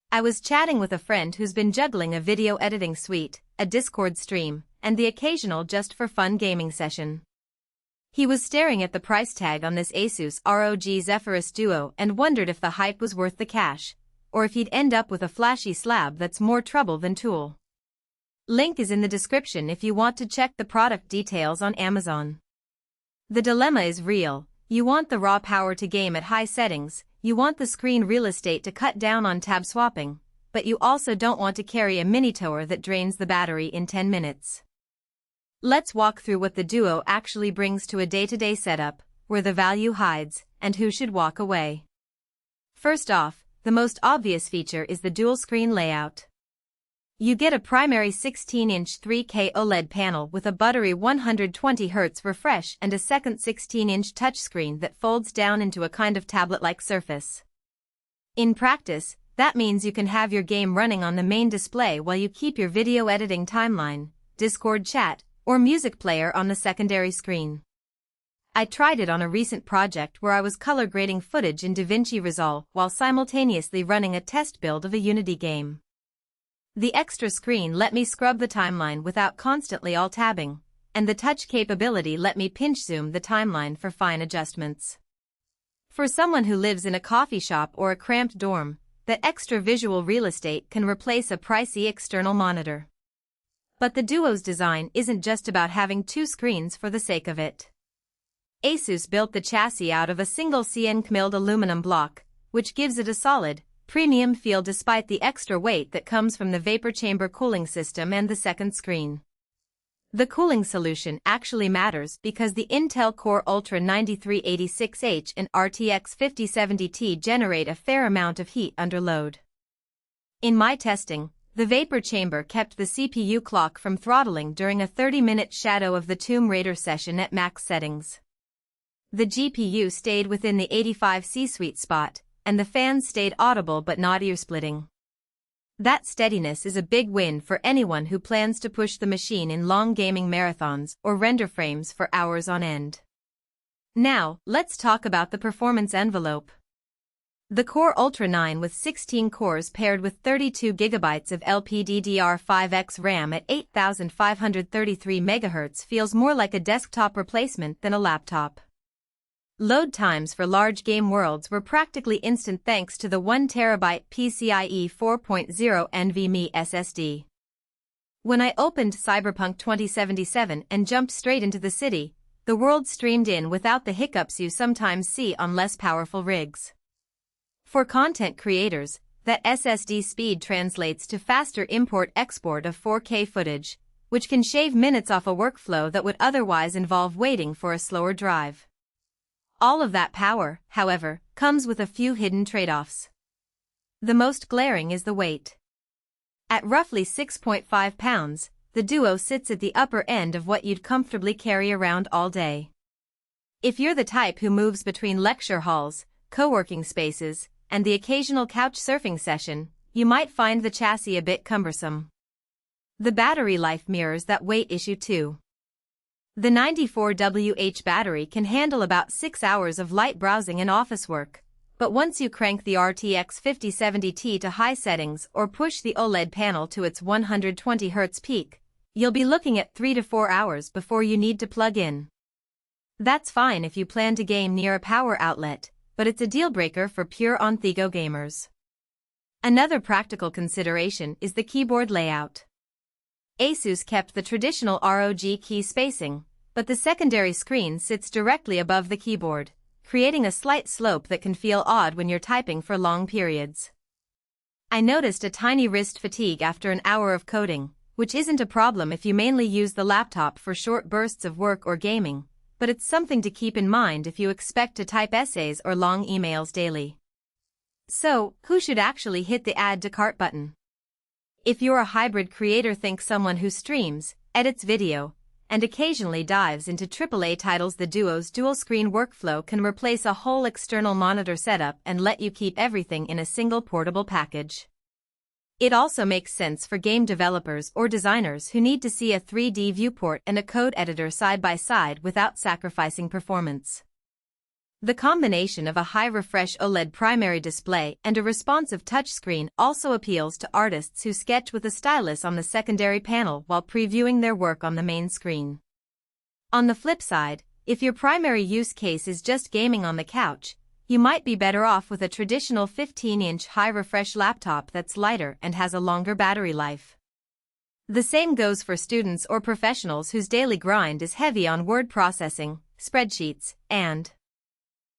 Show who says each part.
Speaker 1: I was chatting with a friend who's been juggling a video editing suite, a Discord stream, and the occasional just-for-fun gaming session. He was staring at the price tag on this ASUS ROG Zephyrus Duo and wondered if the hype was worth the cash, or if he'd end up with a flashy slab that's more trouble than tool. Link is in the description if you want to check the product details on Amazon. The dilemma is real. You want the raw power to game at high settings, you want the screen real estate to cut down on tab swapping, but you also don't want to carry a mini tower that drains the battery in 10 minutes. Let's walk through what the Duo actually brings to a day-to-day setup, where the value hides, and who should walk away. First off, the most obvious feature is the dual-screen layout. You get a primary 16-inch 3K OLED panel with a buttery 120Hz refresh and a second 16-inch touchscreen that folds down into a kind of tablet-like surface. In practice, that means you can have your game running on the main display while you keep your video editing timeline, Discord chat, or music player on the secondary screen. I tried it on a recent project where I was color grading footage in DaVinci Resolve while simultaneously running a test build of a Unity game. The extra screen let me scrub the timeline without constantly alt-tabbing, and the touch capability let me pinch zoom the timeline for fine adjustments. For someone who lives in a coffee shop or a cramped dorm, that extra visual real estate can replace a pricey external monitor. But the Duo's design isn't just about having two screens for the sake of it. ASUS built the chassis out of a single CN milled aluminum block, which gives it a solid, premium feel despite the extra weight that comes from the vapor chamber cooling system and the second screen. The cooling solution actually matters because the Intel Core Ultra 9386H and RTX 5070 generate a fair amount of heat under load. In my testing, the vapor chamber kept the CPU clock from throttling during a 30-minute Shadow of the Tomb Raider session at max settings. The GPU stayed within the 85C sweet spot, and the fans stayed audible but not ear-splitting. That steadiness is a big win for anyone who plans to push the machine in long gaming marathons or render frames for hours on end. Now, let's talk about the performance envelope. The Core Ultra 9 with 16 cores paired with 32 GB of LPDDR5X RAM at 8533 MHz feels more like a desktop replacement than a laptop. Load times for large game worlds were practically instant thanks to the 1TB PCIe 4.0 NVMe SSD. When I opened Cyberpunk 2077 and jumped straight into the city, the world streamed in without the hiccups you sometimes see on less powerful rigs. For content creators, that SSD speed translates to faster import-export of 4K footage, which can shave minutes off a workflow that would otherwise involve waiting for a slower drive. All of that power, however, comes with a few hidden trade-offs. The most glaring is the weight. At roughly 6.5 pounds, the Duo sits at the upper end of what you'd comfortably carry around all day. If you're the type who moves between lecture halls, co-working spaces, and the occasional couch surfing session, you might find the chassis a bit cumbersome. The battery life mirrors that weight issue too. The 94Wh battery can handle about 6 hours of light browsing and office work, but once you crank the RTX 5070 to high settings or push the OLED panel to its 120Hz peak, you'll be looking at 3 to 4 hours before you need to plug in. That's fine if you plan to game near a power outlet, but it's a deal-breaker for pure on-the-go gamers. Another practical consideration is the keyboard layout. ASUS kept the traditional ROG key spacing, but the secondary screen sits directly above the keyboard, creating a slight slope that can feel odd when you're typing for long periods. I noticed a tiny wrist fatigue after an hour of coding, which isn't a problem if you mainly use the laptop for short bursts of work or gaming, but it's something to keep in mind if you expect to type essays or long emails daily. So, who should actually hit the Add to Cart button? If you're a hybrid creator, think someone who streams, edits video, and occasionally dives into AAA titles. The Duo's dual-screen workflow can replace a whole external monitor setup and let you keep everything in a single portable package. It also makes sense for game developers or designers who need to see a 3D viewport and a code editor side by side without sacrificing performance. The combination of a high-refresh OLED primary display and a responsive touchscreen also appeals to artists who sketch with a stylus on the secondary panel while previewing their work on the main screen. On the flip side, if your primary use case is just gaming on the couch, you might be better off with a traditional 15-inch high-refresh laptop that's lighter and has a longer battery life. The same goes for students or professionals whose daily grind is heavy on word processing, spreadsheets, and